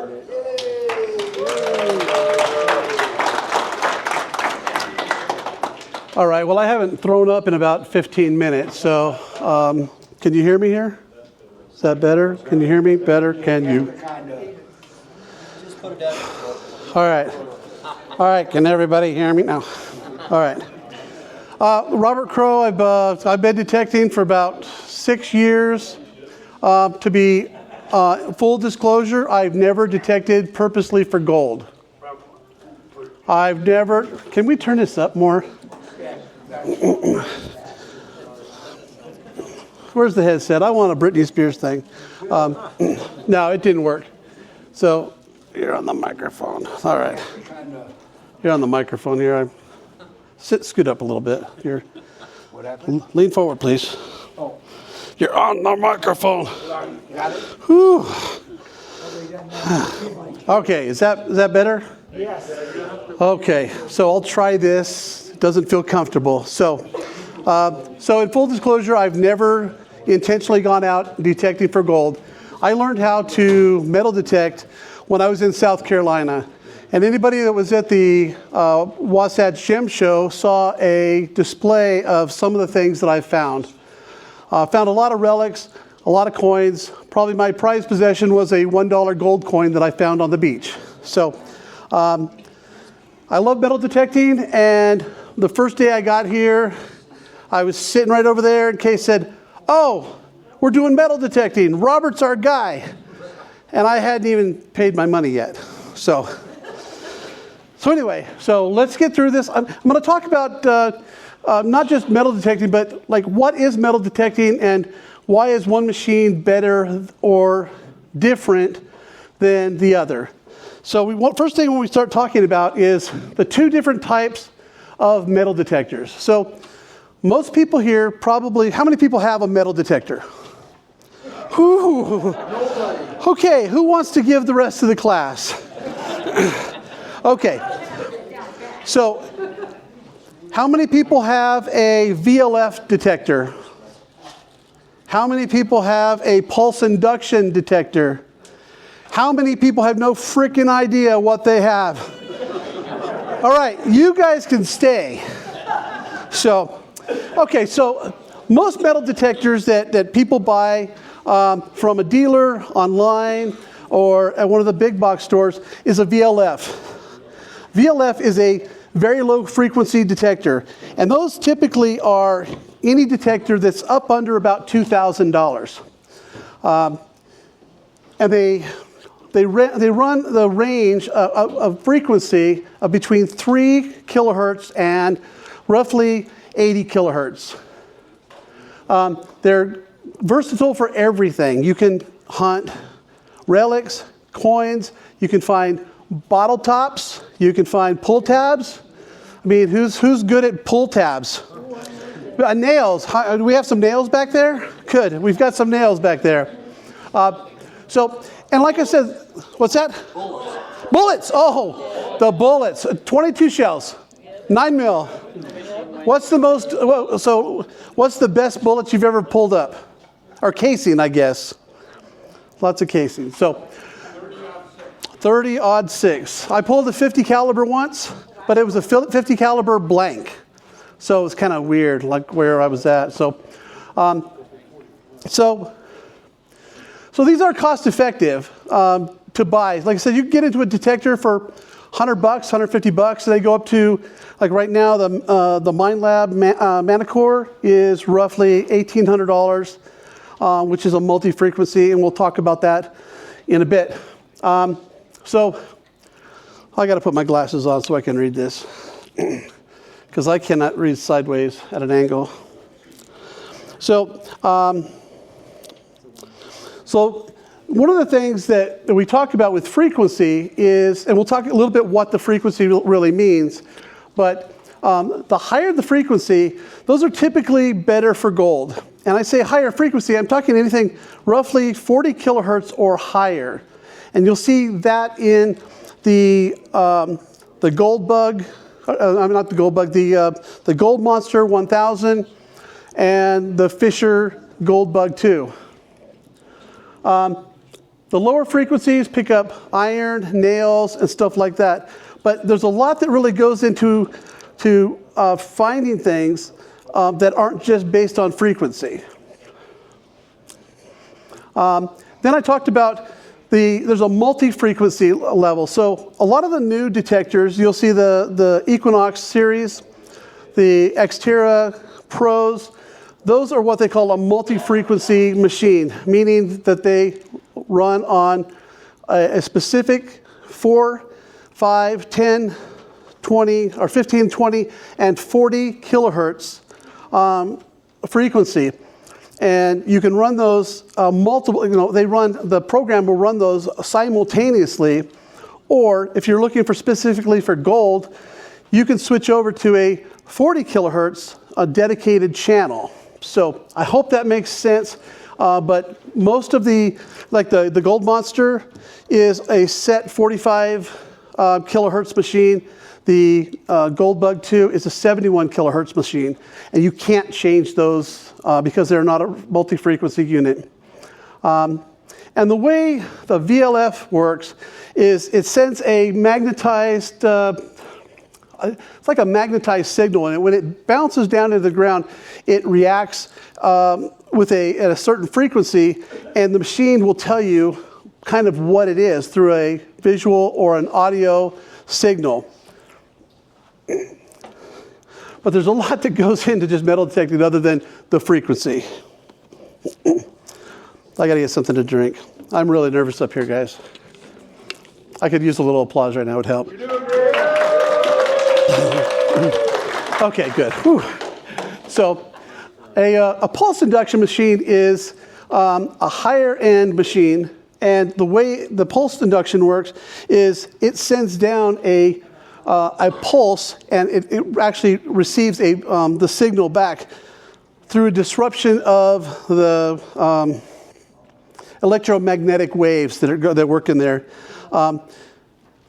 started. All right, well, I haven't thrown up in about 15 minutes, so can you hear me here? Is that better? Can you hear me better? Can you? All right. All right, can everybody hear me now? All right. Robert Crowe, I've been detecting for about 6 years. To be full disclosure, I've never detected purposely for gold. I've never, can we turn this up more? Where's the headset? I want a Britney Spears thing. No, it didn't work. So you're on the microphone. All right. You're on the microphone here. Scoot up a little bit. Here. What happened? Lean forward, please. Oh. You're on the microphone. Got it? Whew. Okay, is that better? Yes. Okay, so I'll try this. It doesn't feel comfortable. So in full disclosure, I've never intentionally gone out detecting for gold. I learned how to metal detect when I was in South Carolina. And anybody that was at the Wasatch Gem Show saw a display of some of the things that I found. Found a lot of relics, a lot of coins. Probably my prized possession was a $1 gold coin that I found on the beach. So I love metal detecting, and the first day I got here, I was sitting right over there, and Kay said, "Oh, we're doing metal detecting. Robert's our guy." And I hadn't even paid my money yet. So anyway, so let's get through this. I'm going to talk about not just metal detecting, but like what is metal detecting and why is one machine better or different than the other. So first thing when we start talking about is the two different types of metal detectors. So most people here probably, how many people have a metal detector? Whew. Okay, who wants to give the rest of the class? Okay. So, how many people have a VLF detector? How many people have a pulse induction detector? How many people have no freaking idea what they have? All right, you guys can stay. So, okay, so most metal detectors that people buy from a dealer, online, or at one of the big box stores is a VLF. VLF is a very low frequency detector, and those typically are any detector that's up under about $2,000. And they run the range of frequency of between 3 kilohertz and roughly 80 kilohertz. They're versatile for everything. You can hunt relics, coins, you can find bottle tops, you can find pull tabs. I mean, who's good at pull tabs? Nails. Do we have some nails back there? Good. We've got some nails back there. And like I said, what's that? Bullets. Oh, the bullets. 22 shells. 9 mil. What's the best bullets you've ever pulled up? Or casing, I guess. Lots of casing. So 30-06. I pulled a 50 caliber once, but it was a 50 caliber blank. So it was kind of weird, like where I was at. So these are cost effective to buy. Like I said, you can get into a detector for $100, $150, and they go up to, like right now, the Mind Lab Manicore is roughly $1,800, which is a multi-frequency, and we'll talk about that in a bit. So I got to put my glasses on so I can read this, because I cannot read sideways at an angle. So one of the things that we talk about with frequency is, and we'll talk a little bit what the frequency really means, but the higher the frequency, those are typically better for gold. And I say higher frequency, I'm talking anything roughly 40 kilohertz or higher. And you'll see that in the gold bug, not the gold bug, the Gold Monster 1000 and the Fisher Gold Bug 2. The lower frequencies pick up iron, nails, and stuff like that. But there's a lot that really goes into finding things that aren't just based on frequency. Then I talked about there's a multi-frequency level. So a lot of the new detectors, you'll see the Equinox series, the Xterra Pros, those are what they call a multi-frequency machine, meaning that they run on a specific 4, 5, 10, 20, or 15, 20, and 40 kilohertz frequency. And you can run those multiple, the program will run those simultaneously. Or if you're looking for specifically for gold, you can switch over to a 40 kilohertz, a dedicated channel. So I hope that makes sense. But most of the Gold Monster is a set 45 kilohertz machine. The Gold Bug 2 is a 71 kilohertz machine. And you can't change those because they're not a multi-frequency unit. And the way the VLF works is it sends a magnetized, it's like a magnetized signal, and when it bounces down to the ground, it reacts at a certain frequency, and the machine will tell you kind of what it is through a visual or an audio signal. But there's a lot that goes into just metal detecting other than the frequency. I gotta get something to drink. I'm really nervous up here, guys. I could use a little applause right now, it would help. You're doing great. Okay, good. Whew. So a pulse induction machine is a higher end machine, and the way the pulse induction works is it sends down a pulse, and it actually receives the signal back through a disruption of the electromagnetic waves that work in there.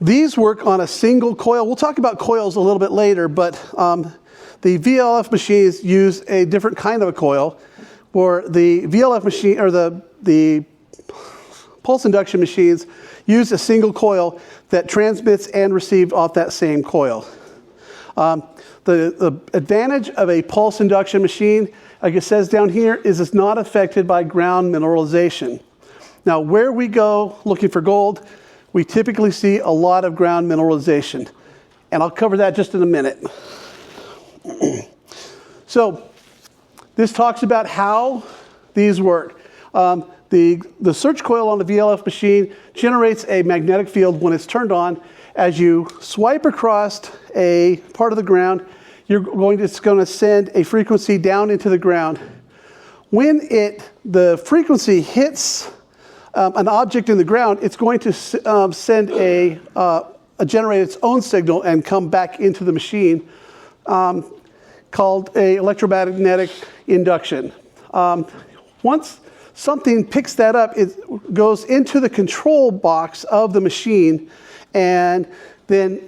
These work on a single coil. We'll talk about coils a little bit later, but the VLF machines use a different kind of a coil, where the VLF machine, or the pulse induction machines, use a single coil that transmits and receives off that same coil. The advantage of a pulse induction machine, like it says down here, is it's not affected by ground mineralization. Now, where we go looking for gold, we typically see a lot of ground mineralization. And I'll cover that just in a minute. So, this talks about how these work. The search coil on the VLF machine generates a magnetic field when it's turned on. As you swipe across a part of the ground, it's going to send a frequency down into the ground. When the frequency hits an object in the ground, it's going to send generate its own signal and come back into the machine, called a electromagnetic induction. Once something picks that up, it goes into the control box of the machine, and then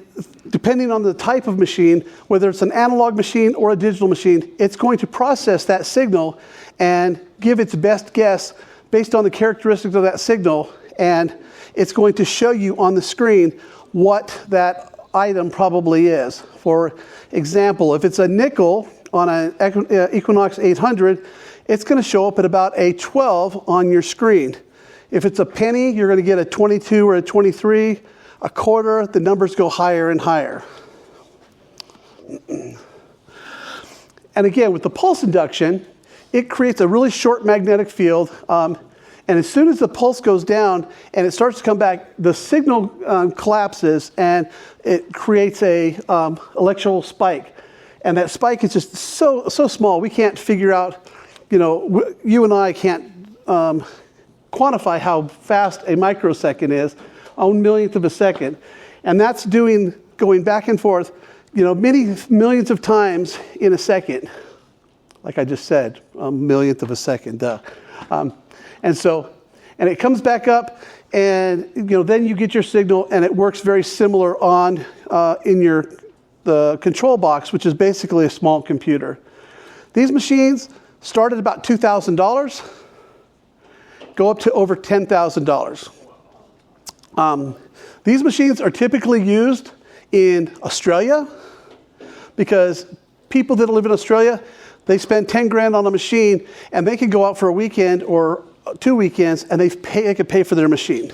depending on the type of machine, whether it's an analog machine or a digital machine, it's going to process that signal and give its best guess based on the characteristics of that signal, and it's going to show you on the screen what that item probably is. For example, if it's a nickel on an Equinox 800, it's going to show up at about a 12 on your screen. If it's a penny, you're going to get a 22 or a 23. A quarter, the numbers go higher and higher. And again, with the pulse induction, it creates a really short magnetic field, and as soon as the pulse goes down and it starts to come back, the signal collapses and it creates a electrical spike. And that spike is just so small, we can't figure out, you and I can't quantify how fast a microsecond is, 1/millionth of a second. And that's going back and forth, many millions of times in a second. Like I just said, 1/millionth of a second, duh. And it comes back up, and then you get your signal, and it works very similar on in the control box, which is basically a small computer. These machines start at about $2,000, go up to over $10,000. These machines are typically used in Australia because people that live in Australia, they spend 10 grand on a machine and they can go out for a weekend or 2 weekends and they can pay for their machine.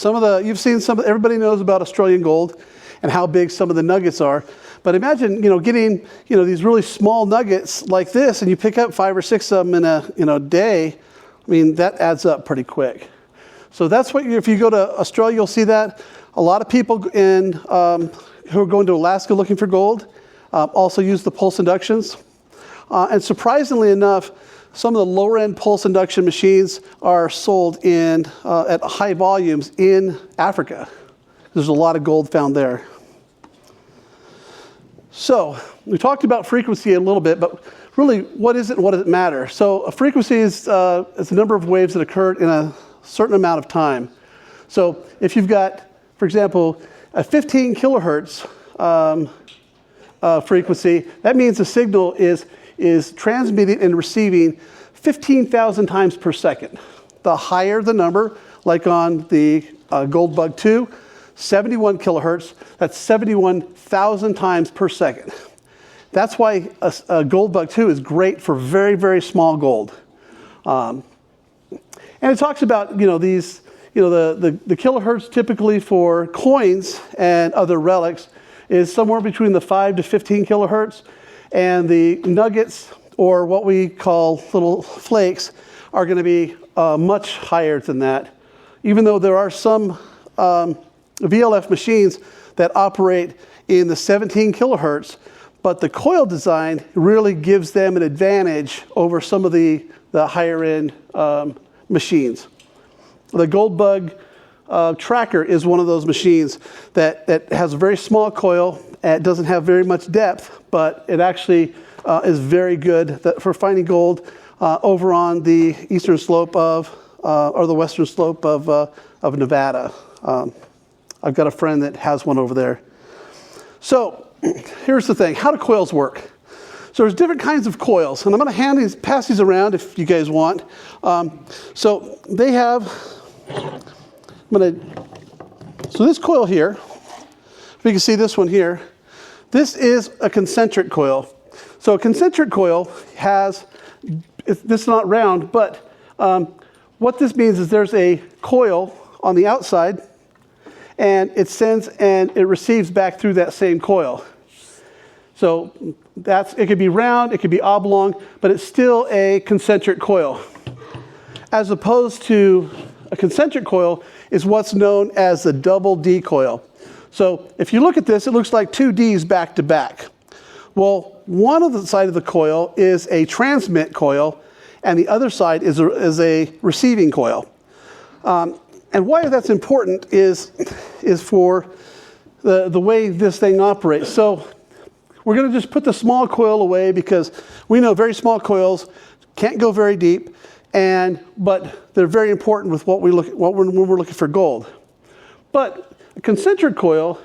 Everybody knows about Australian gold and how big some of the nuggets are. But imagine, getting, these really small nuggets like this, and you pick up 5 or 6 of them in a day. I mean, that adds up pretty quick. So that's what, if you go to Australia, you'll see that. A lot of people who are going to Alaska looking for gold also use the pulse inductions. And surprisingly enough, some of the lower-end pulse induction machines are sold at high volumes in Africa. There's a lot of gold found there. So we talked about frequency a little bit, but really, what is it and what does it matter? So a frequency is the number of waves that occur in a certain amount of time. So if you've got, for example, a 15 kilohertz frequency, that means the signal is transmitting and receiving 15,000 times per second. The higher the number, like on the Gold Bug 2, 71 kilohertz, that's 71,000 times per second. That's why a Gold Bug 2 is great for very, very small gold. And it talks about, the kilohertz typically for coins and other relics is somewhere between the 5 to 15 kilohertz, and the nuggets, or what we call little flakes, are going to be much higher than that. Even though there are some VLF machines that operate in the 17 kilohertz, but the coil design really gives them an advantage over some of the higher end machines. The Gold Bug tracker is one of those machines that has a very small coil. It doesn't have very much depth, but it actually is very good for finding gold over on the eastern slope or the western slope of Nevada. I've got a friend that has one over there. So here's the thing. How do coils work? So there's different kinds of coils, and I'm going to pass these around if you guys want. So they have, so this coil here, if you can see this one here, this is a concentric coil. So a concentric coil has, this is not round, but what this means is there's a coil on the outside, and it sends and it receives back through that same coil. So it could be round, it could be oblong, but it's still a concentric coil. As opposed to a concentric coil is what's known as the double D coil. So if you look at this, it looks like 2 Ds back to back. Well, one of the side of the coil is a transmit coil, and the other side is a receiving coil. And why that's important is for the way this thing operates. So we're going to just put the small coil away because we know very small coils can't go very deep, but they're very important with when we're looking for gold. But a concentric coil,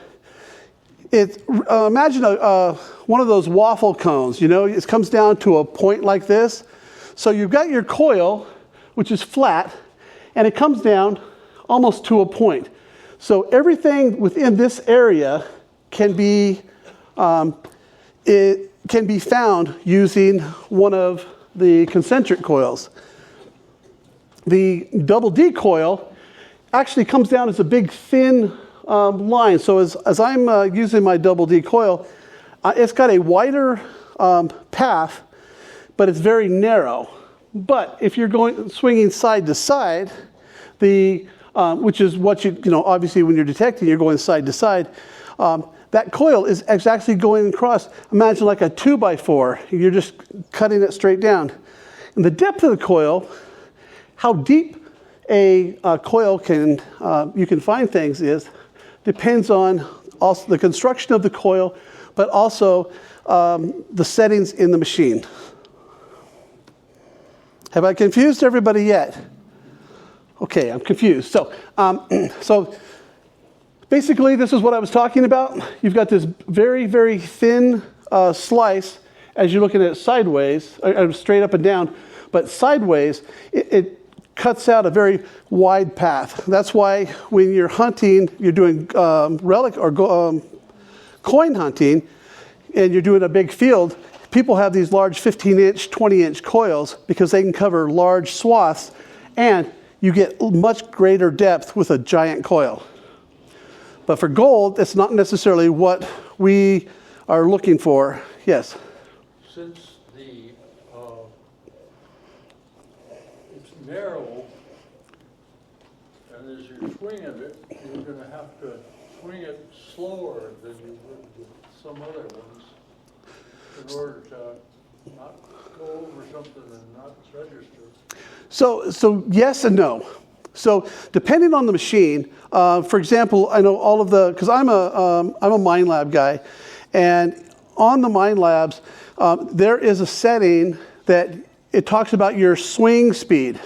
imagine one of those waffle cones. It comes down to a point like this. So you've got your coil, which is flat, and it comes down almost to a point. So everything within this area can be found using one of the concentric coils. The double D coil actually comes down as a big thin line. So as I'm using my double D coil, it's got a wider path, but it's very narrow. But if you're swinging side to side, which is what obviously when you're detecting, you're going side to side. That coil is actually going across. Imagine like a 2x4. You're just cutting it straight down. And the depth of the coil, how deep a coil you can find things depends on also the construction of the coil, but also the settings in the machine. Have I confused everybody yet? Okay, I'm confused. So basically, this is what I was talking about. You've got this very, very thin slice as you're looking at it sideways, straight up and down, but sideways, it cuts out a very wide path. That's why when you're hunting, you're doing relic or coin hunting, and you're doing a big field, people have these large 15-inch, 20-inch coils because they can cover large swaths, and you get much greater depth with a giant coil. But for gold, that's not necessarily what we are looking for. Yes? Since it's narrow, and as you're swinging it, you're going to have to swing it slower than you would with some other ones in order to not go over something and not register. So yes and no. So depending on the machine, for example, I know all of the, because I'm a Mind Lab guy, and on the Mind Labs, there is a setting that it talks about your swing speed.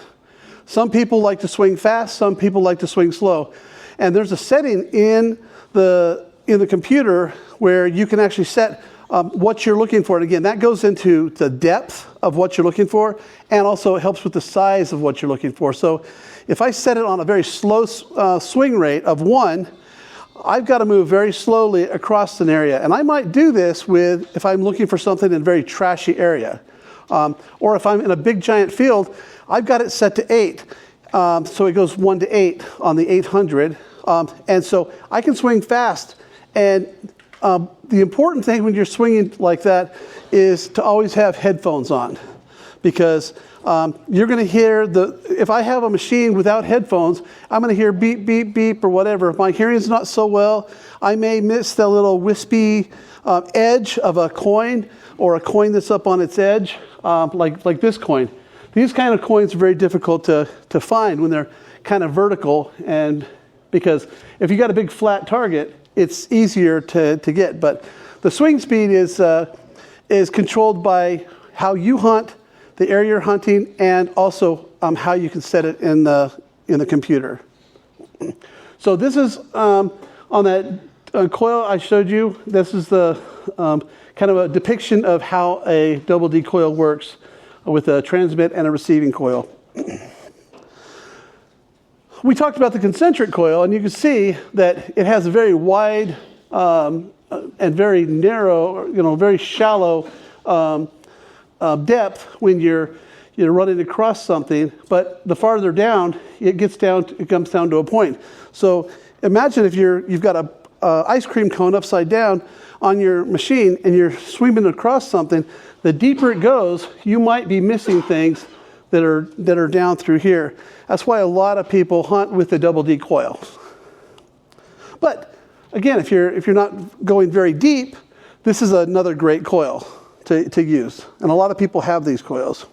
Some people like to swing fast, some people like to swing slow. And there's a setting in the computer where you can actually set what you're looking for. And again, that goes into the depth of what you're looking for, and also it helps with the size of what you're looking for. So if I set it on a very slow swing rate of 1, I've got to move very slowly across an area. And I might do this if I'm looking for something in a very trashy area. Or if I'm in a big giant field, I've got it set to 8. So it goes 1 to 8 on the 800. And so I can swing fast. And the important thing when you're swinging like that is to always have headphones on. Because you're going to hear if I have a machine without headphones, I'm going to hear beep, beep, beep, or whatever. If my hearing's not so well, I may miss the little wispy edge of a coin, or a coin that's up on its edge, like this coin. These kind of coins are very difficult to find when they're kind of vertical, and because if you got a big flat target, it's easier to get. But the swing speed is controlled by how you hunt, the area you're hunting, and also how you can set it in the computer. So this is on that coil I showed you. This is the kind of a depiction of how a double D coil works with a transmit and a receiving coil. We talked about the concentric coil, and you can see that it has a very wide and very narrow, very shallow depth when you're running across something, but the farther down it comes down to a point. So imagine if you've got a ice cream cone upside down on your machine and you're swimming across something. The deeper it goes, you might be missing things that are down through here. That's why a lot of people hunt with the double D coil. But again, if you're not going very deep, this is another great coil to use. And a lot of people have these coils.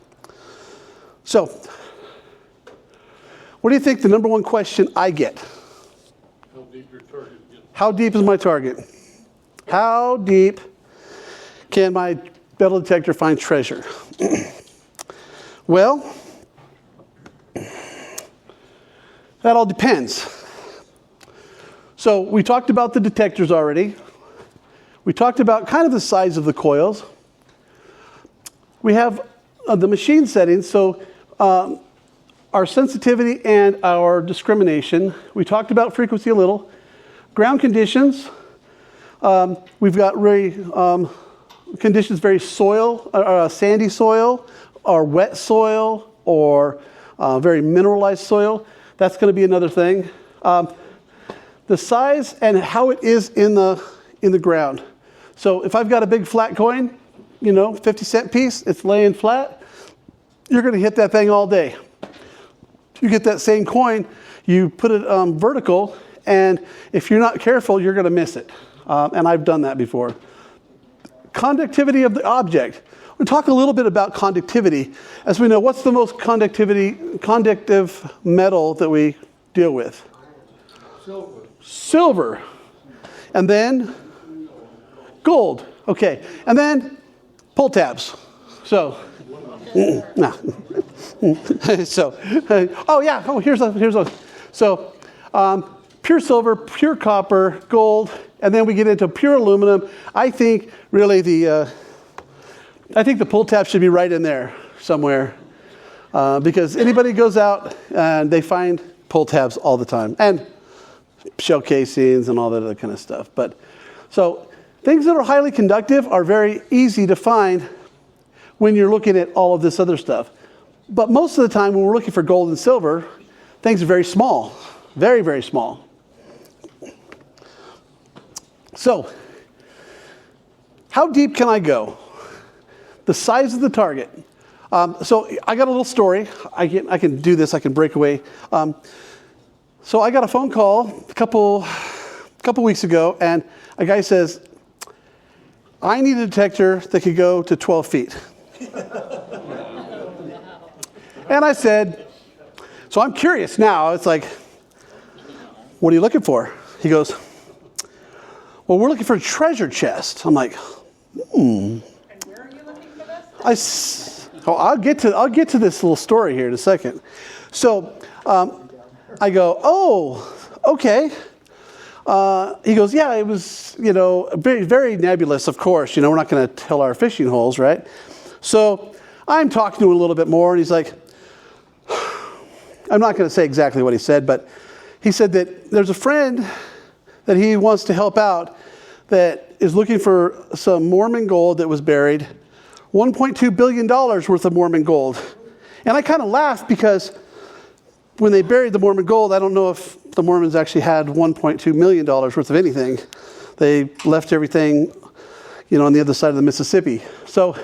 So, what do you think the number one question I get? How deep your target gets. How deep is my target? How deep can my metal detector find treasure? Well, that all depends. So we talked about the detectors already. We talked about kind of the size of the coils. We have the machine settings, so our sensitivity and our discrimination. We talked about frequency a little. Ground conditions. We've got conditions, very sandy soil, or wet soil, or very mineralized soil. That's going to be another thing. The size and how it is in the ground. So if I've got a big flat coin, 50-cent piece, it's laying flat, you're going to hit that thing all day. You get that same coin, you put it vertical, and if you're not careful, you're going to miss it. And I've done that before. Conductivity of the object. We'll talk a little bit about conductivity. As we know, what's the most conductive metal that we deal with? Silver. And then gold. Okay. And then pull tabs. So, here's a. So, pure silver, pure copper, gold, and then we get into pure aluminum. I think really the pull tab should be right in there somewhere. Because anybody goes out and they find pull tabs all the time, and shell casings and all that other kind of stuff. But so things that are highly conductive are very easy to find when you're looking at all of this other stuff. But most of the time when we're looking for gold and silver, things are very small, very, very small. So how deep can I go? The size of the target. So I got a little story. I can do this. I can break away. So I got a phone call a couple weeks ago, and a guy says, I need a detector that could go to 12 feet. And I said, so I'm curious now. It's like, what are you looking for? He goes, well, we're looking for a treasure chest. I'm like, And where are you looking for this? I'll get to this little story here in a second. So I go, oh, okay. He goes, yeah, it was, very, very nebulous, of course. We're not going to tell our fishing holes, right? So I'm talking to him a little bit more, and he's like, I'm not going to say exactly what he said, but he said that there's a friend that he wants to help out that is looking for some Mormon gold that was buried, $1.2 billion worth of Mormon gold. And I kind of laughed because when they buried the Mormon gold, I don't know if the Mormons actually had $1.2 million worth of anything. They left everything, on the other side of the Mississippi. So,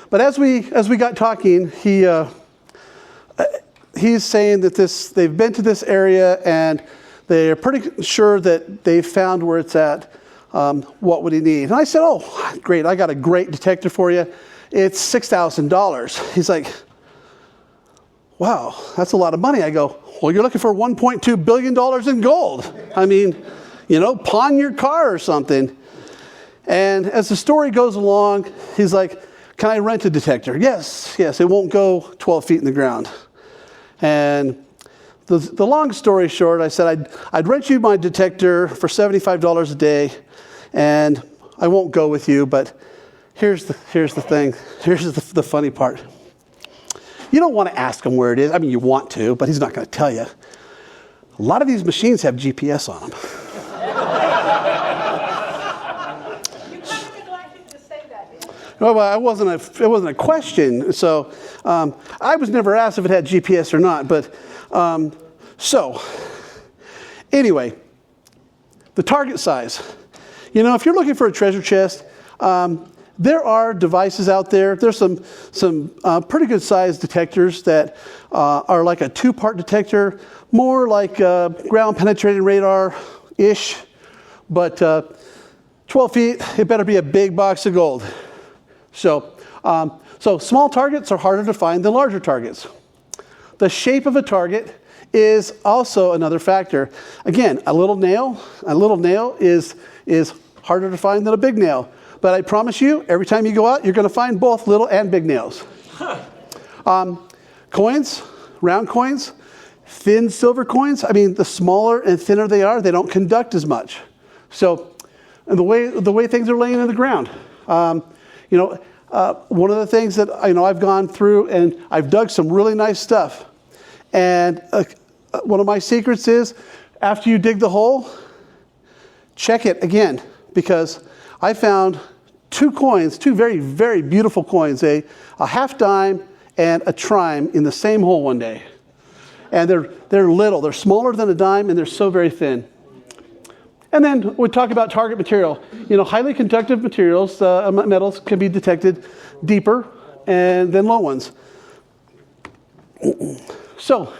but as we got talking, he's saying that they've been to this area and they're pretty sure that they've found where it's at. What would he need? And I said, oh, great. I got a great detector for you. It's $6,000. He's like, wow, that's a lot of money. I go, well, you're looking for $1.2 billion in gold. I mean, pawn your car or something. And as the story goes along, he's like, can I rent a detector? Yes, it won't go 12 feet in the ground. And the long story short, I said, I'd rent you my detector for $75 a day, and I won't go with you, but here's the thing. Here's the funny part. You don't want to ask him where it is. I mean, you want to, but he's not going to tell you. A lot of these machines have GPS on them. You kind of neglected to say that, didn't you? Well, it wasn't a question. So I was never asked if it had GPS or not. But so anyway, the target size. If you're looking for a treasure chest, there are devices out there. There's some pretty good sized detectors that are like a 2-part detector, more like ground penetrating radar-ish. But 12 feet, it better be a big box of gold. So small targets are harder to find than larger targets. The shape of a target is also another factor. Again, a little nail is harder to find than a big nail. But I promise you, every time you go out, you're going to find both little and big nails. Coins, round coins, thin silver coins. I mean, the smaller and thinner they are, they don't conduct as much. So, and the way things are laying in the ground. One of the things that I've gone through and I've dug some really nice stuff. And one of my secrets is, after you dig the hole, check it again, because I found 2 coins, 2 very, very beautiful coins, a half dime and a trime in the same hole one day. And they're little, they're smaller than a dime, and they're so very thin. And then we talk about target material. Highly conductive materials, metals, can be detected deeper than low ones. So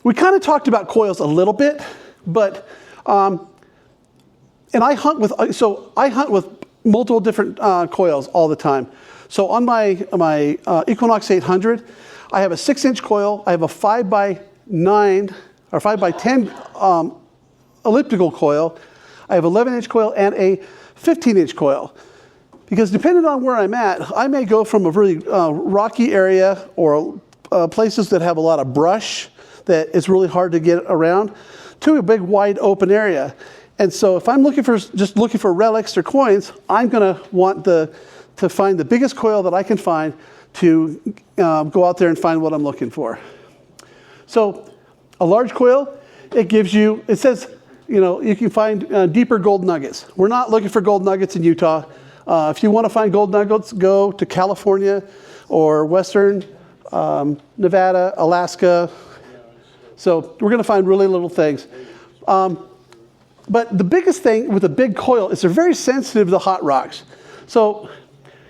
we kind of talked about coils a little bit, but and I hunt with multiple different coils all the time. So on my Equinox 800, I have a 6-inch coil. I have a 5x9 or 5x10 elliptical coil. I have 11-inch coil and a 15-inch coil. Because depending on where I'm at, I may go from a really rocky area or places that have a lot of brush that it's really hard to get around, to a big wide open area. And so if I'm looking for relics or coins, I'm going to want the to find the biggest coil that I can find to go out there and find what I'm looking for. So a large coil, it gives you, it says, you know, you can find deeper gold nuggets. We're not looking for gold nuggets in Utah. If you want to find gold nuggets, go to California or Western Nevada, Alaska. So we're going to find really little things. But the biggest thing with a big coil is they're very sensitive to hot rocks. So,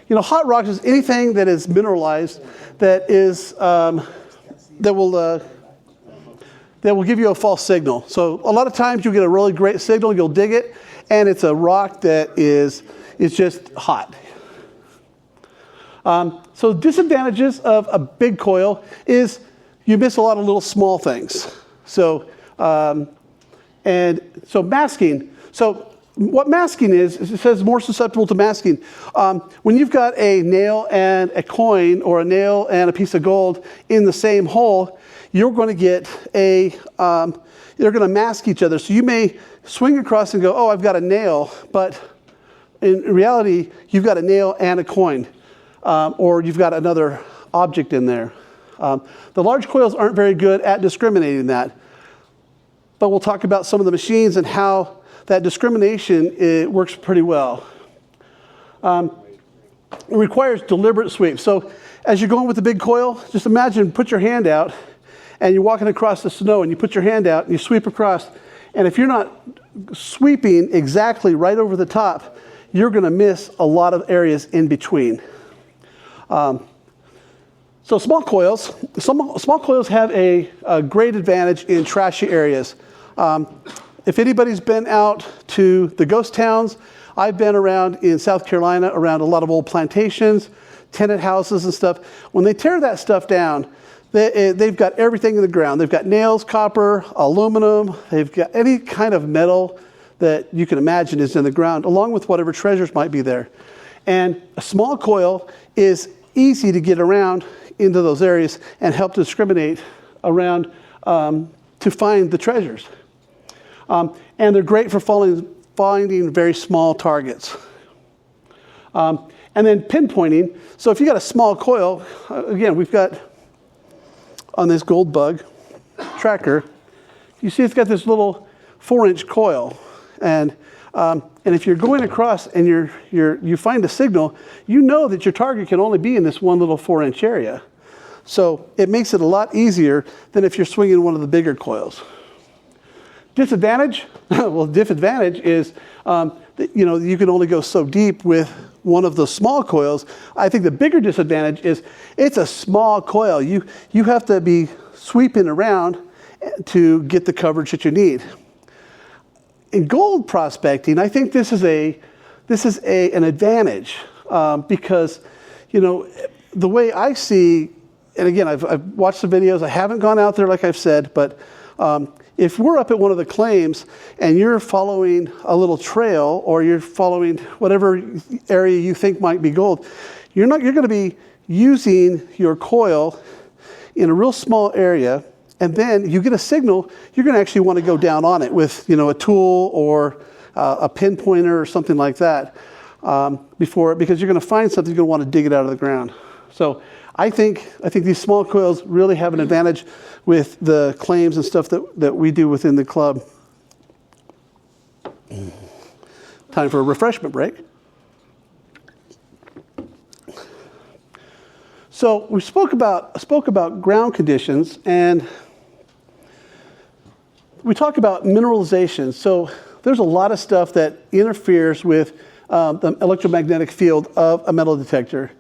you know, hot rocks is anything that is mineralized that is that will give you a false signal. So a lot of times you'll get a really great signal, you'll dig it, and it's a rock that is just hot. So disadvantages of a big coil is you miss a lot of little small things. So and so masking. So what masking is it says more susceptible to masking. When you've got a nail and a coin or a nail and a piece of gold in the same hole, you're going to get they're going to mask each other. So you may swing across and go, oh, I've got a nail, but in reality, you've got a nail and a coin, or you've got another object in there. The large coils aren't very good at discriminating that. But we'll talk about some of the machines and how that discrimination works pretty well. It requires deliberate sweep. So as you're going with the big coil, just imagine, put your hand out, and you're walking across the snow, and you put your hand out, and you sweep across. And if you're not sweeping exactly right over the top, you're going to miss a lot of areas in between. So small coils have a great advantage in trashy areas. If anybody's been out to the ghost towns, I've been around in South Carolina around a lot of old plantations, tenant houses and stuff. When they tear that stuff down, they've got everything in the ground. They've got nails, copper, aluminum. They've got any kind of metal that you can imagine is in the ground, along with whatever treasures might be there. And a small coil is easy to get around into those areas and help discriminate around to find the treasures. And they're great for finding very small targets. And then pinpointing. So if you got a small coil, again, we've got on this gold bug tracker, you see it's got this little 4-inch coil. And if you're going across and you find a signal, you know that your target can only be in this one little 4-inch area. So it makes it a lot easier than if you're swinging one of the bigger coils. Disadvantage? Well, disadvantage is you can only go so deep with one of the small coils. I think the bigger disadvantage is it's a small coil. You have to be sweeping around to get the coverage that you need. In gold prospecting, I think this is an advantage because, you know, the way I see, and again, I've watched the videos. I haven't gone out there like I've said, but if we're up at one of the claims and you're following a little trail or you're following whatever area you think might be gold, you're going to be using your coil in a real small area. And then you get a signal, you're going to actually want to go down on it with, you know, a tool or a pinpointer or something like that because you're going to find something, you're going to want to dig it out of the ground. So I think these small coils really have an advantage with the claims and stuff that we do within the club. Time for a refreshment break. So we spoke about ground conditions, and we talk about mineralization. So there's a lot of stuff that interferes with the electromagnetic field of a metal detector.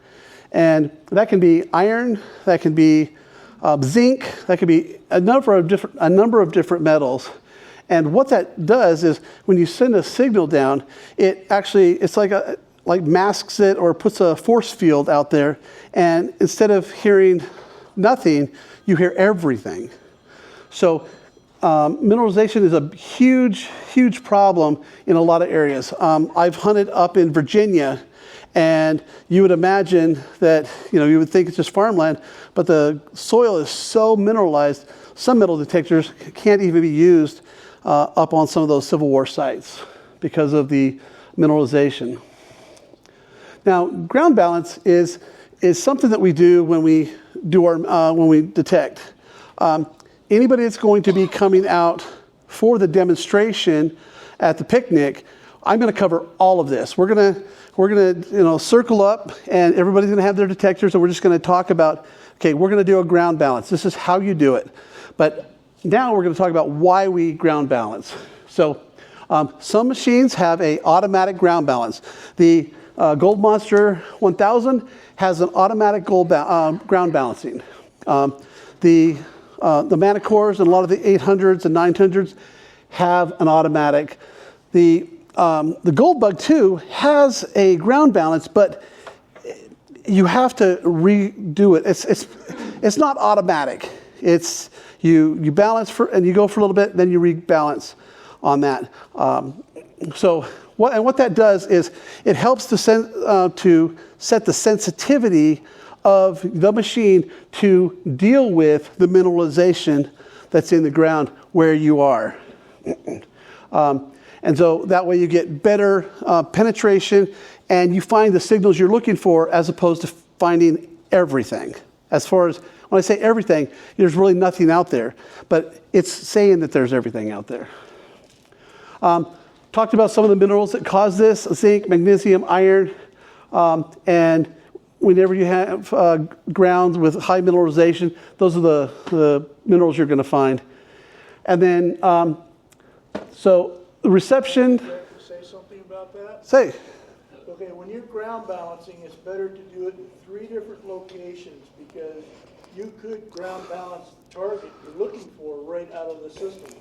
And that can be iron, that can be zinc, that can be a number of different metals. And what that does is when you send a signal down, it's like masks it or puts a force field out there. And instead of hearing nothing, you hear everything. So mineralization is a huge, huge problem in a lot of areas. I've hunted up in Virginia, and you would imagine that, you would think it's just farmland, but the soil is so mineralized, some metal detectors can't even be used up on some of those Civil War sites because of the mineralization. Now, ground balance is something that we do when we detect. Anybody that's going to be coming out for the demonstration at the picnic, I'm going to cover all of this. We're going to circle up, and everybody's going to have their detectors, and we're just going to talk about, okay, we're going to do a ground balance. This is how you do it. But now we're going to talk about why we ground balance. So some machines have an automatic ground balance. The Gold Monster 1000 has an automatic ground balancing. The Manicores and a lot of the 800s and 900s have an automatic. The Gold Bug 2 has a ground balance, but you have to redo it. It's not automatic. It's you balance and you go for a little bit, then you rebalance on that. What that does is it helps to set the sensitivity of the machine to deal with the mineralization that's in the ground where you are. And so that way you get better penetration, and you find the signals you're looking for as opposed to finding everything. As far as, when I say everything, there's really nothing out there, but it's saying that there's everything out there. Talked about some of the minerals that cause this: zinc, magnesium, iron, and whenever you have grounds with high mineralization, those are the minerals you're going to find. And then, so the reception. Can I say something about that? Say. Okay, when you're ground balancing, it's better to do it in 3 different locations, because you could ground balance the target you're looking for right out of the system.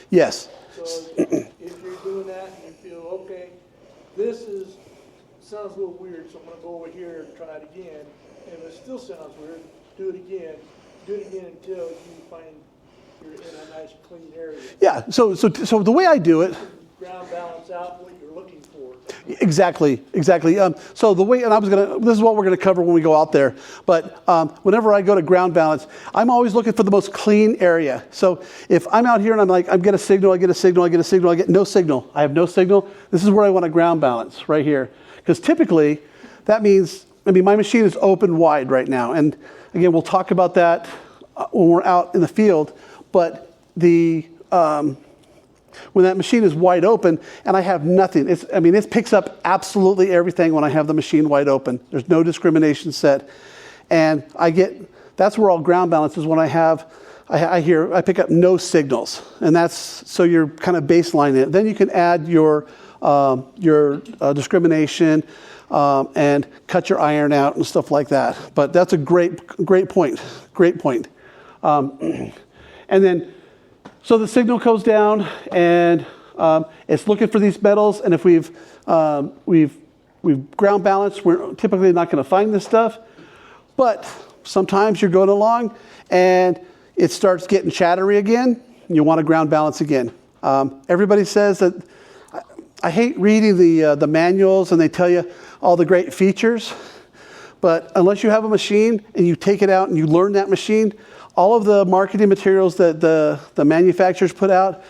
Yes. So if you're doing that and you feel, okay, this sounds a little weird, so I'm going to go over here and try it again. And if it still sounds weird, do it again. Do it again until you find you're in a nice clean area. Yeah. So the way I do it. Ground balance out what you're looking for. Exactly. So the way, and this is what we're going to cover when we go out there. But whenever I go to ground balance, I'm always looking for the most clean area. So if I'm out here and I get a signal, I get no signal. I have no signal. This is where I want to ground balance, right here. Because typically, that means, my machine is open wide right now. And again, we'll talk about that when we're out in the field. But when that machine is wide open and I have nothing, it picks up absolutely everything when I have the machine wide open. There's no discrimination set. And that's where I'll ground balance, is when I pick up no signals. And that's, so you're kind of baselining it. Then you can add your discrimination and cut your iron out and stuff like that. But that's a great point. And then, so the signal goes down, and it's looking for these metals. And if we've ground balanced, we're typically not going to find this stuff. But sometimes you're going along, and it starts getting chattery again. And you want to ground balance again. Everybody says that. I hate reading the manuals, and they tell you all the great features. But unless you have a machine and you take it out and you learn that machine, all of the marketing materials that the manufacturers put out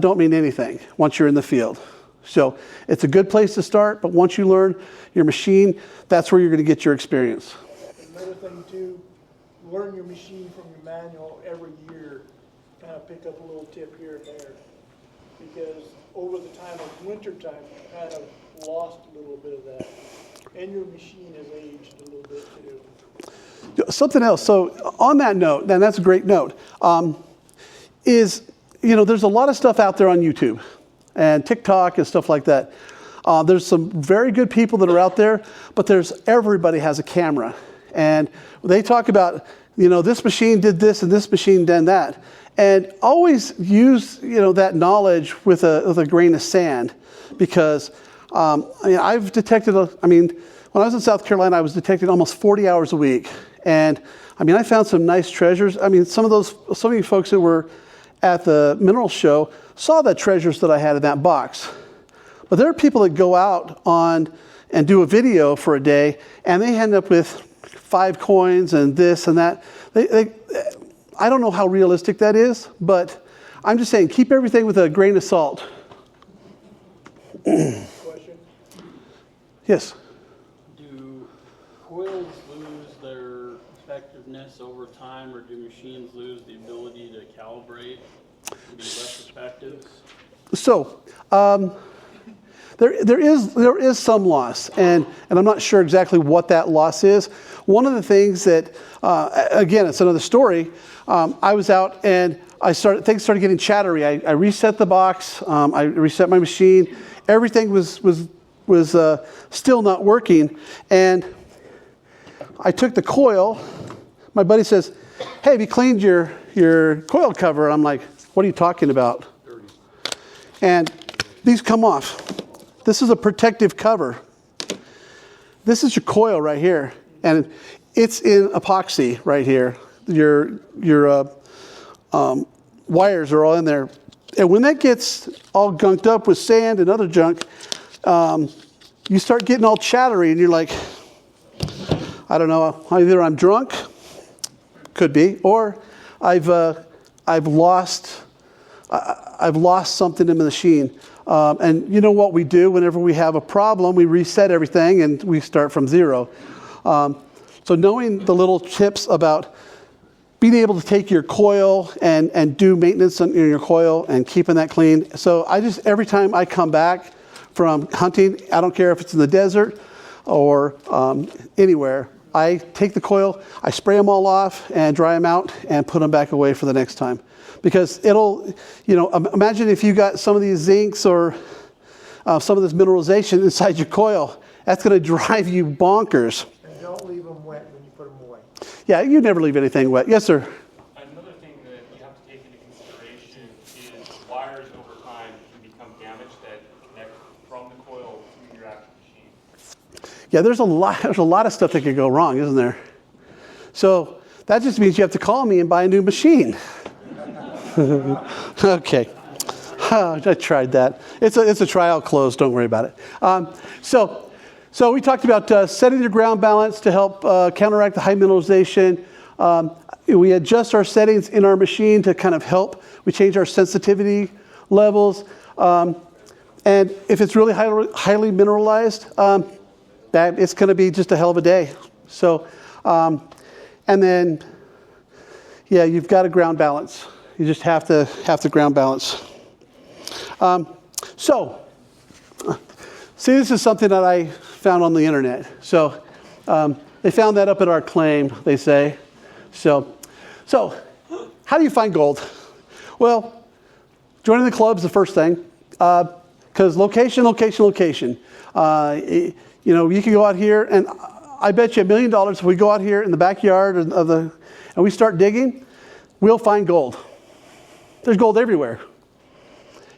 don't mean anything once you're in the field. So it's a good place to start, but once you learn your machine, that's where you're going to get your experience. Another thing too, learn your machine from your manual every year. Kind of pick up a little tip here and there. Because over the time of winter time, you kind of lost a little bit of that. And your machine has aged a little bit too. Something else. So on that note, and that's a great note, there's a lot of stuff out there on YouTube and TikTok and stuff like that. There's some very good people that are out there, but everybody has a camera. And they talk about, this machine did this and this machine did that. And always use, that knowledge with a grain of sand, because I've detected, when I was in South Carolina, I was detecting almost 40 hours a week. And I found some nice treasures. Some of you folks that were at the mineral show saw the treasures that I had in that box. But there are people that go out and do a video for a day, and they end up with 5 coins and this and that. I don't know how realistic that is, but I'm just saying, keep everything with a grain of salt. Question? Yes. Do this over time, or do machines lose the ability to calibrate, to be less effective? So, there is some loss, and I'm not sure exactly what that loss is. One of the things that, again, it's another story. I was out and things started getting chattery. I reset the box. I reset my machine. Everything was still not working, and I took the coil. My buddy says, "Hey, have you cleaned your coil cover?" And I'm like, "What are you talking about?" And these come off. This is a protective cover. This is your coil right here, and it's in epoxy right here. Your wires are all in there, and when that gets all gunked up with sand and other junk, you start getting all chattery, and you're like, I don't know, either I'm drunk, could be, or I've lost something in the machine. And you know what we do whenever we have a problem? We reset everything and we start from zero. So knowing the little tips about being able to take your coil and do maintenance on your coil and keeping that clean. So every time I come back from hunting, I don't care if it's in the desert or anywhere, I take the coil, I spray them all off and dry them out and put them back away for the next time. Because imagine if you got some of these zincs or some of this mineralization inside your coil. That's going to drive you bonkers. And don't leave them wet when you put them away. Yeah, you never leave anything wet. Yes, sir. Another thing that you have to take into consideration is wires over time can become damaged that connect from the coil to your actual machine. Yeah, there's a lot of stuff that could go wrong, isn't there? So that just means you have to call me and buy a new machine. Okay. I tried that. It's a trial close. Don't worry about it. So we talked about setting the ground balance to help counteract the high mineralization. We adjust our settings in our machine to kind of help. We change our sensitivity levels. And if it's really highly mineralized, it's going to be just a hell of a day. So, and then, yeah, you've got a ground balance. You just have to ground balance. See, this is something that I found on the internet. So they found that up at our claim, they say. So how do you find gold? Well, joining the club's the first thing, because location. You can go out here, and I bet you $1 million if we go out here in the backyard and we start digging, we'll find gold. There's gold everywhere.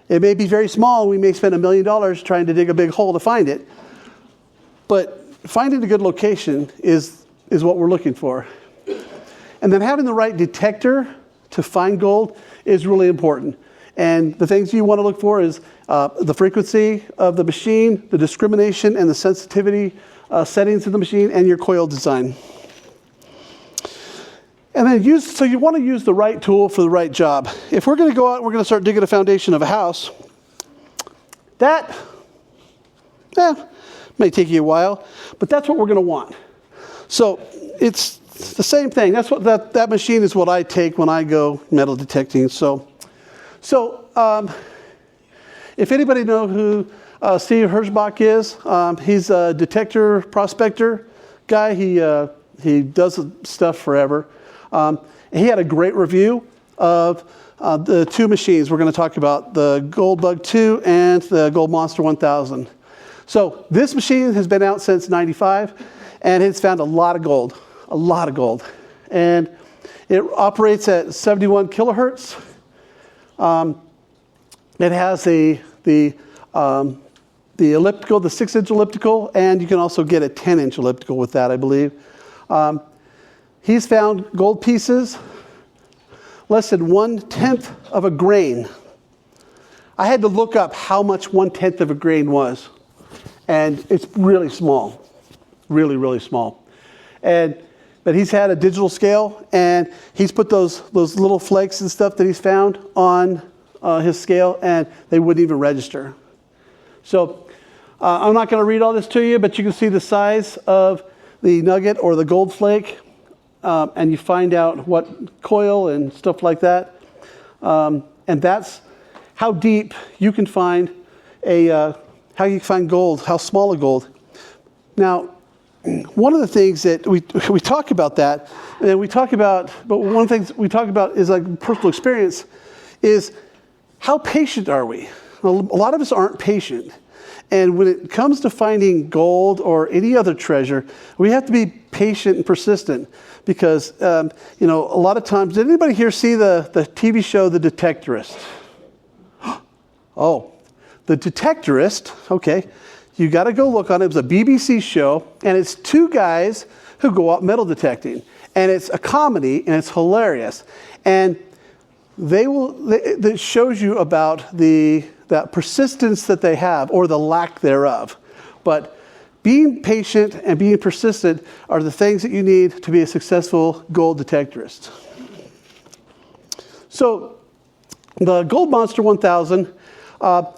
It may be very small. We may spend $1 million trying to dig a big hole to find it. But finding a good location is what we're looking for. And then having the right detector to find gold is really important. And the things you want to look for is the frequency of the machine, the discrimination and the sensitivity settings of the machine, and your coil design. And then you want to use the right tool for the right job. If we're going to go out and we're going to start digging a foundation of a house, that may take you a while, but that's what we're going to want. So it's the same thing. That's what that machine is what I take when I go metal detecting. So if anybody know who Steve Hirschbach is, he's a detector prospector guy. He does stuff forever. He had a great review of the two machines we're going to talk about, the Gold Bug 2 and the Gold Monster 1000. So this machine has been out since '95, and it's found a lot of gold. And it operates at 71 kilohertz. It has the elliptical, the 6-inch elliptical, and you can also get a 10-inch elliptical with that, I believe. He's found gold pieces less than 1/10 of a grain. I had to look up how much 1/10 of a grain was. And it's really small. Really, really small. But he's had a digital scale, and he's put those little flakes and stuff that he's found on his scale, and they wouldn't even register. So I'm not going to read all this to you, but you can see the size of the nugget or the gold flake. and you find out what coil and stuff like that. And that's how deep you can find how you find gold, how small a gold. Now, one of the things that we talk about that, and we talk about, but one of the things we talk about is like personal experience, is how patient are we? A lot of us aren't patient. And when it comes to finding gold or any other treasure, we have to be patient and persistent because, a lot of times, did anybody here see the TV show The Detectorist? Oh, The Detectorist, okay. You got to go look on it. It was a BBC show, and it's two guys who go out metal detecting. And it's a comedy, and it's hilarious. And it shows you about that persistence that they have, or the lack thereof. But being patient and being persistent are the things that you need to be a successful gold detectorist. So the Gold Monster 1000,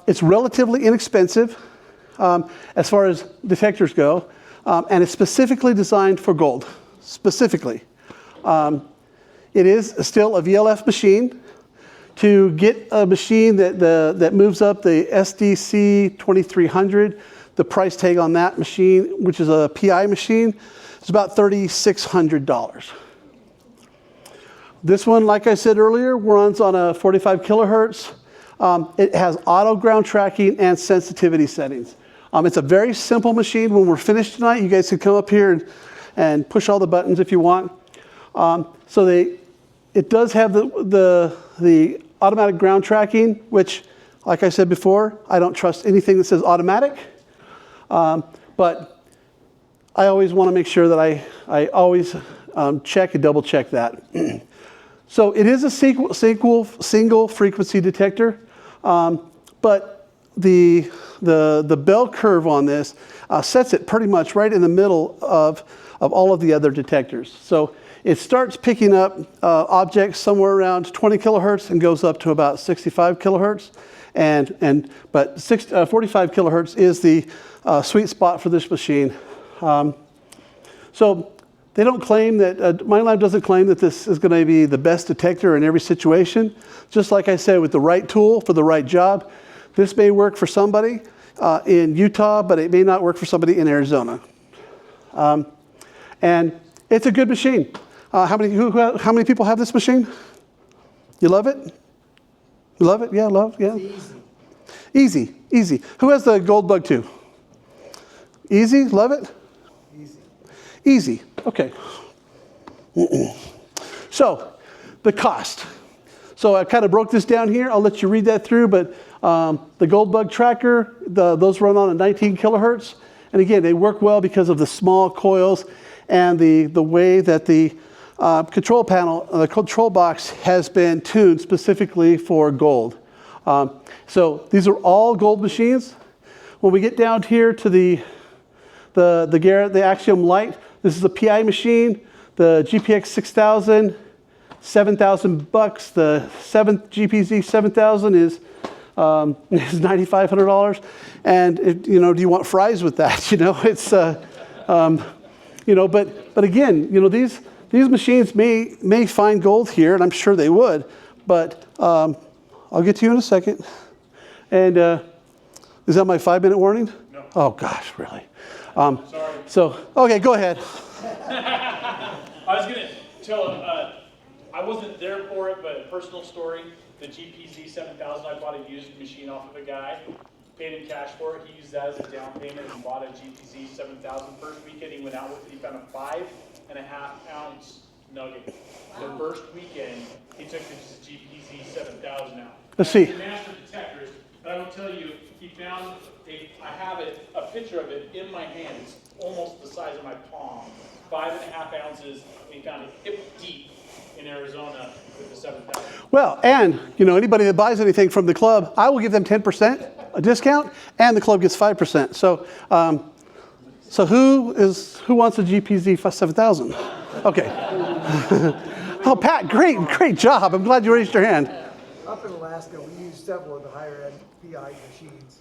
it's relatively inexpensive as far as detectors go, and it's specifically designed for gold, specifically. It is still a VLF machine. To get a machine that moves up the SDC 2300, the price tag on that machine, which is a PI machine, is about $3,600. This one, like I said earlier, runs on a 45 kilohertz. It has auto ground tracking and sensitivity settings. It's a very simple machine. When we're finished tonight, you guys can come up here and push all the buttons if you want. It does have the automatic ground tracking, which, like I said before, I don't trust anything that says automatic. But I always want to make sure that I always check and double check that. So it is a single frequency detector, but the bell curve on this sets it pretty much right in the middle of all of the other detectors. So it starts picking up objects somewhere around 20 kilohertz and goes up to about 65 kilohertz. But 45 kilohertz is the sweet spot for this machine. So they don't claim that, MindLab doesn't claim that this is going to be the best detector in every situation. Just like I said, with the right tool for the right job, this may work for somebody in Utah, but it may not work for somebody in Arizona. And it's a good machine. How many people have this machine? You love it? You love it? Yeah, love? Yeah. Easy. Who has the Gold Bug 2? Easy? Love it? Easy. Okay. So, the cost. So I kind of broke this down here. I'll let you read that through, but the Gold Bug tracker, those run on a 19 kilohertz. And again, they work well because of the small coils and the way that the control panel, the control box has been tuned specifically for gold. So these are all gold machines. When we get down here to the Garrett, the Axiom Light, this is a PI machine. The GPX 6000, $7,000. The 7th GPZ 7000 is $9,500. And do you want fries with that? It's but again, these machines may find gold here, and I'm sure they would. But I'll get to you in a second. And is that my 5-minute warning? No. Oh gosh, really? Sorry. So okay, go ahead. I was going to tell I wasn't there for it, but a personal story. The GPZ 7000, I bought a used machine off of a guy, paid in cash for it. He used that as a down payment and bought a GPZ 7000. First weekend he went out with it, he found a 5.5 ounce nugget. The first weekend he took his GPZ 7000 out. Let's see. He's a master detectorist, but I will tell you, he found I have a picture of it in my hand. It's almost the size of my palm. 5.5 ounces, and he found it hip deep in Arizona with the 7000. Well, and anybody that buys anything from the club, I will give them 10% a discount, and the club gets 5%. So who wants a GPZ 7000? Okay. Oh, Pat, great job. I'm glad you raised your hand. Up in Alaska, we use several of the higher-end PI machines,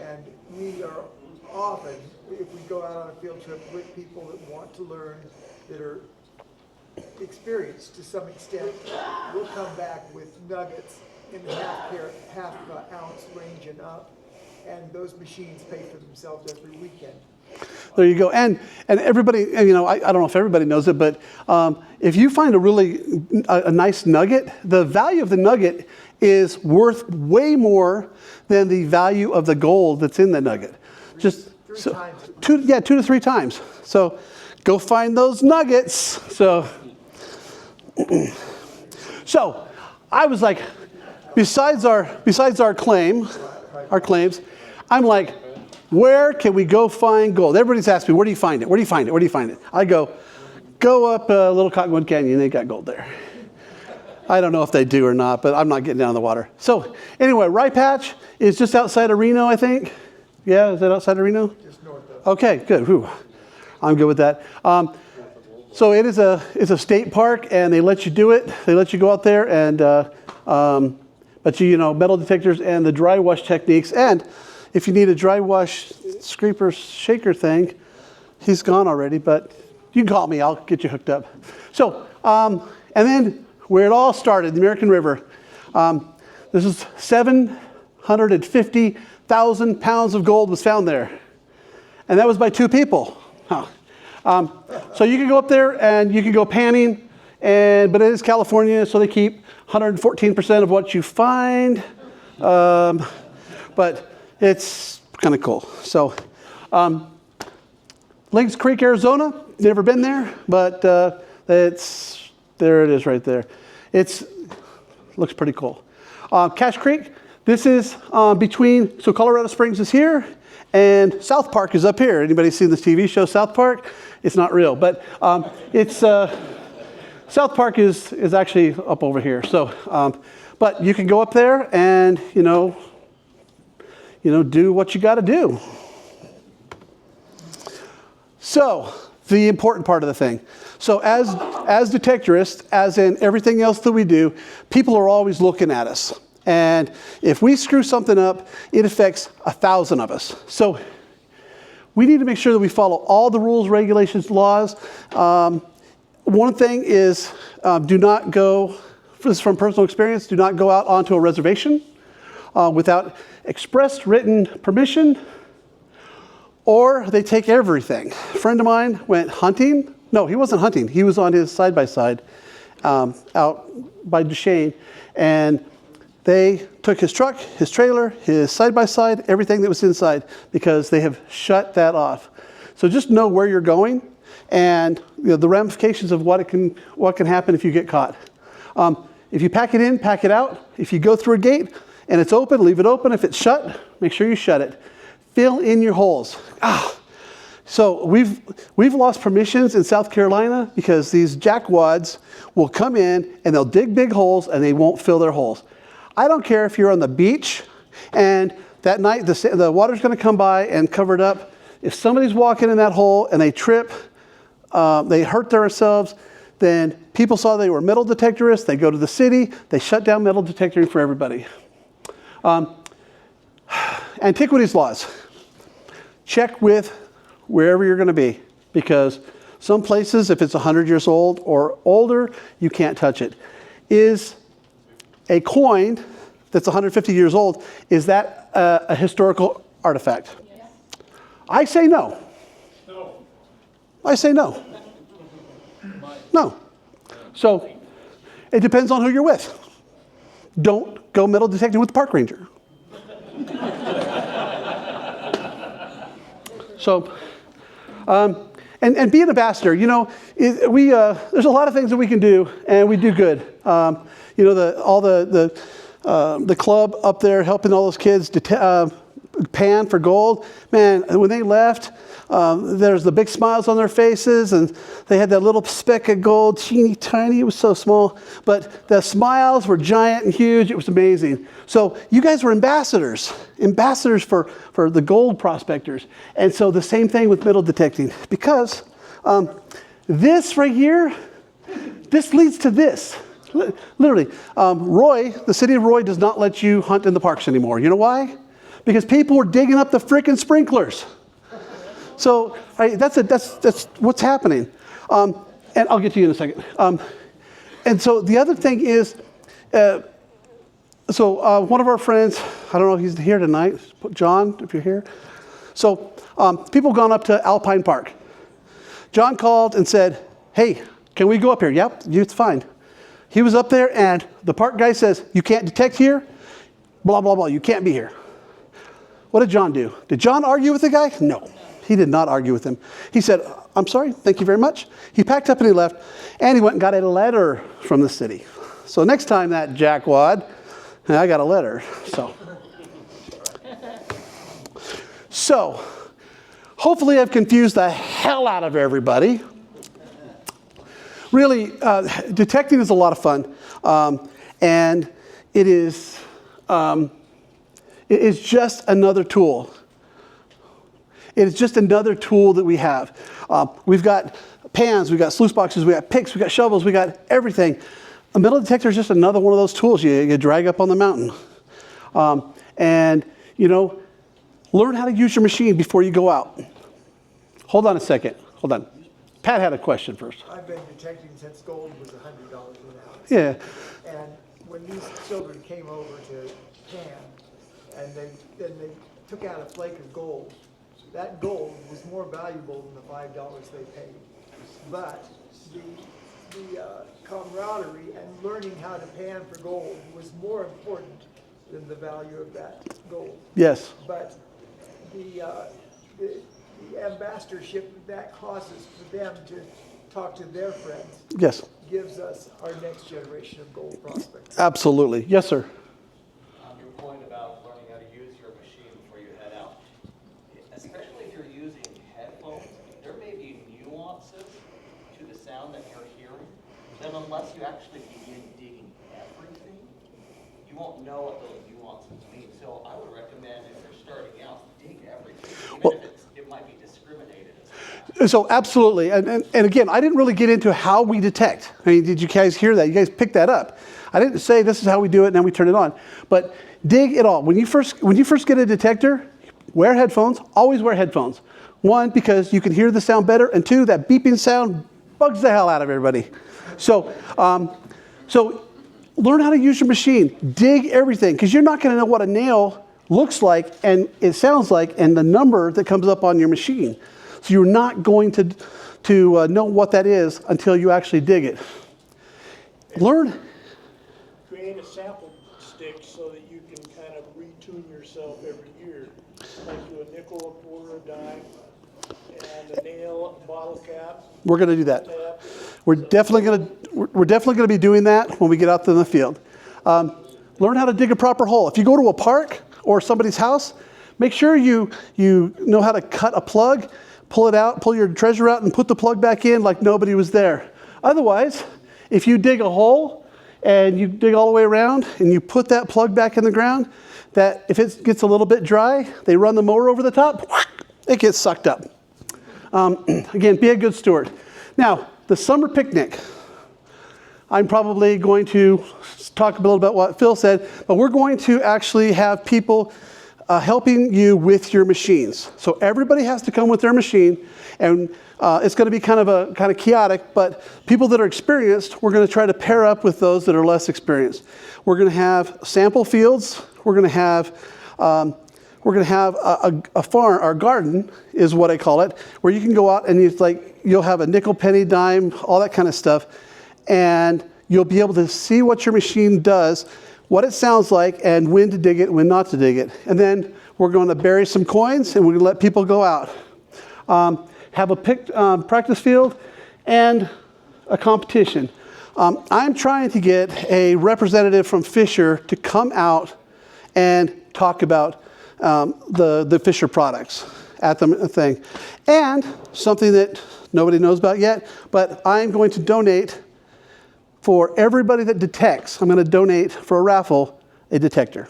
and we are often, if we go out on a field trip with people that want to learn, that are experience to some extent, we'll come back with nuggets in the half ounce range and up, and those machines pay for themselves every weekend. There you go. And everybody, and, you know, I don't know if everybody knows it, but if you find a nice nugget, the value of the nugget is worth way more than the value of the gold that's in the nugget. Just Three times. 2 to 3 times. So go find those nuggets. So I was like, besides our claims, I'm like, where can we go find gold? Everybody's asked me, where do you find it? Where do you find it? Where do you find it? I go up Little Cottonwood Canyon. They got gold there. I don't know if they do or not, but I'm not getting down in the water. So anyway, Rye Patch is just outside of Reno, I think. Yeah, is that outside of Reno? Just north of. Okay, good. Whew. I'm good with that. So it's a state park, and they let you do it. They let you go out there, and but you know, metal detectors and the dry wash techniques. And if you need a dry wash scraper shaker thing, he's gone already, but you can call me. I'll get you hooked up. So, and then where it all started, the American River. This is 750,000 pounds of gold was found there. And that was by 2 people. Huh. So you can go up there and you can go panning, but it is California, so they keep 114% of what you find. But it's kind of cool. So Lynx Creek, Arizona, never been there, but there it is right there. Looks pretty cool. Cache Creek, this is between, so Colorado Springs is here, and South Park is up here. Anybody seen this TV show, South Park? It's not real, but South Park is actually up over here. So, but you can go up there and, you know, do what you got to do. So, the important part of the thing. So as detectorists, as in everything else that we do, people are always looking at us. And if we screw something up, it affects 1,000 of us. So we need to make sure that we follow all the rules, regulations, laws. One thing is do not go, this is from personal experience, do not go out onto a reservation without express written permission, or they take everything. A friend of mine went hunting. No, he wasn't hunting. He was on his side-by-side out by Duchesne, and they took his truck, his trailer, his side-by-side, everything that was inside, because they have shut that off. So just know where you're going and the ramifications of what can happen if you get caught. If you pack it in, pack it out. If you go through a gate and it's open, leave it open. If it's shut, make sure you shut it. Fill in your holes. So we've lost permissions in South Carolina because these jackwads will come in and they'll dig big holes and they won't fill their holes. I don't care if you're on the beach and that night the water's going to come by and cover it up. If somebody's walking in that hole and they trip, they hurt themselves, then people saw they were metal detectorists, they go to the city, they shut down metal detectoring for everybody. Antiquities laws. Check with wherever you're going to be, because some places, if it's 100 years old or older, you can't touch it. Is a coin that's 150 years old, is that a historical artifact? Yes. I say no. No. I say no. No. So it depends on who you're with. Don't go metal detecting with the park ranger. So, and be an ambassador. You know, there's a lot of things that we can do, and we do good. You know, the club up there helping all those kids pan for gold. Man, when they left, there's the big smiles on their faces, and they had that little speck of gold, teeny tiny. It was so small, but the smiles were giant and huge. It was amazing. So you guys were ambassadors for the gold prospectors. And so the same thing with metal detecting, because this right here, this leads to this. Literally, Roy, the city of Roy does not let you hunt in the parks anymore. You know why? Because people were digging up the frickin' sprinklers. So that's what's happening. And I'll get to you in a second. And so the other thing is, one of our friends, I don't know if he's here tonight, John, if you're here. So people have gone up to Alpine Park. John called and said, hey, can we go up here? Yep, it's fine. He was up there and the park guy says, you can't detect here, blah, blah, blah, you can't be here. What did John do? Did John argue with the guy? No, he did not argue with him. He said, I'm sorry, thank you very much. He packed up and he left, and he went and got a letter from the city. So next time that jackwad, I got a letter, So hopefully I've confused the hell out of everybody. Really, detecting is a lot of fun, and it is just another tool. It is just another tool that we have. We've got pans, we've got sluice boxes, we've got picks, we've got shovels, we've got everything. A metal detector is just another one of those tools you drag up on the mountain. And, learn how to use your machine before you go out. Hold on a second. Hold on. Pat had a question first. I've been detecting since gold was $100 an ounce. Yeah. And when these children came over to Pan, and they took out a flake of gold, that gold was more valuable than the $5 they paid. But the camaraderie and learning how to pan for gold was more important than the value of that gold. Yes. But the ambassadorship that causes for them to talk to their friends Yes. gives us our next generation of gold prospects. Absolutely. Yes, sir. Your point about learning how to use your machine before you head out, especially if you're using headphones, there may be nuances to the sound that you're hearing, then unless you actually begin digging everything, you won't know what those nuances mean. So I would recommend, if you're starting out, dig everything, even if it might be discriminated as. So absolutely. And again, I didn't really get into how we detect. I mean, did you guys hear that? You guys picked that up. I didn't say this is how we do it and then we turn it on. But dig it all. When you first get a detector, wear headphones. Always wear headphones. One, because you can hear the sound better, and two, that beeping sound bugs the hell out of everybody. So learn how to use your machine. Dig everything, because you're not going to know what a nail looks like and it sounds like and the number that comes up on your machine. So you're not going to know what that is until you actually dig it. Learn. Create a sample stick so that you can kind of retune yourself every year. Like do a nickel, a quarter, a dime, and a nail, a bottle cap. We're going to do that. Tap. We're definitely going to be doing that when we get out in the field. Learn how to dig a proper hole. If you go to a park or somebody's house, make sure you know how to cut a plug, pull it out, pull your treasure out, and put the plug back in like nobody was there. Otherwise, if you dig a hole and you dig all the way around and you put that plug back in the ground, that if it gets a little bit dry, they run the mower over the top, it gets sucked up. Again, be a good steward. Now, the summer picnic. I'm probably going to talk a little about what Phil said, but we're going to actually have people helping you with your machines. So everybody has to come with their machine, and it's going to be kind of chaotic, but people that are experienced, we're going to try to pair up with those that are less experienced. We're going to have sample fields. We're going to have a farm, our garden is what I call it, where you can go out and you'll have a nickel, penny, dime, all that kind of stuff, and you'll be able to see what your machine does, what it sounds like, and when to dig it, when not to dig it. And then we're going to bury some coins, and we're going to let people go out. Have a practice field and a competition. I'm trying to get a representative from Fisher to come out and talk about the Fisher products at the thing. And something that nobody knows about yet, but I'm going to donate for everybody that detects. I'm going to donate for a raffle a detector.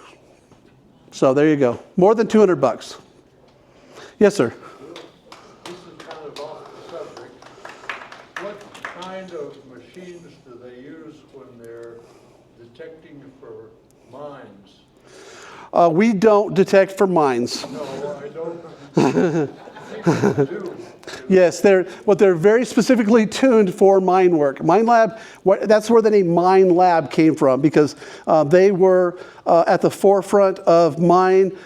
So there you go. More than $200. Yes, sir. This is kind of off the subject. What kind of machines do they use when they're detecting for mines? We don't detect for mines. No, I don't. Yes, they're very specifically tuned for mine work. Mine lab, that's where the name mine lab came from, because they were at the forefront of mine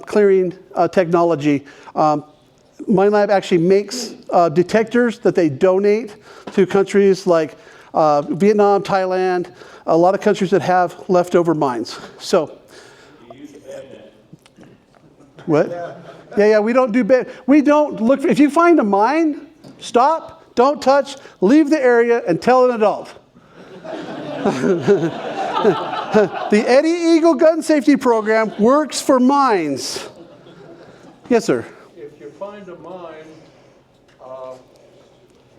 clearing technology. Mine lab actually makes detectors that they donate to countries like Vietnam, Thailand, a lot of countries that have leftover mines. So, what? Yeah, we don't do bad. We don't look for, if you find a mine, stop, don't touch, leave the area, and tell an adult. The Eddie Eagle Gun Safety Program works for mines. Yes, sir. If you find a mine,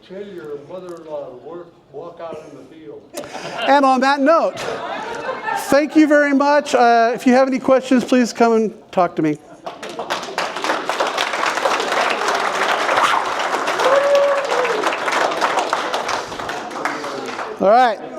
tell your mother-in-law to walk out in the field. And on that note, thank you very much. If you have any questions, please come and talk to me. All right.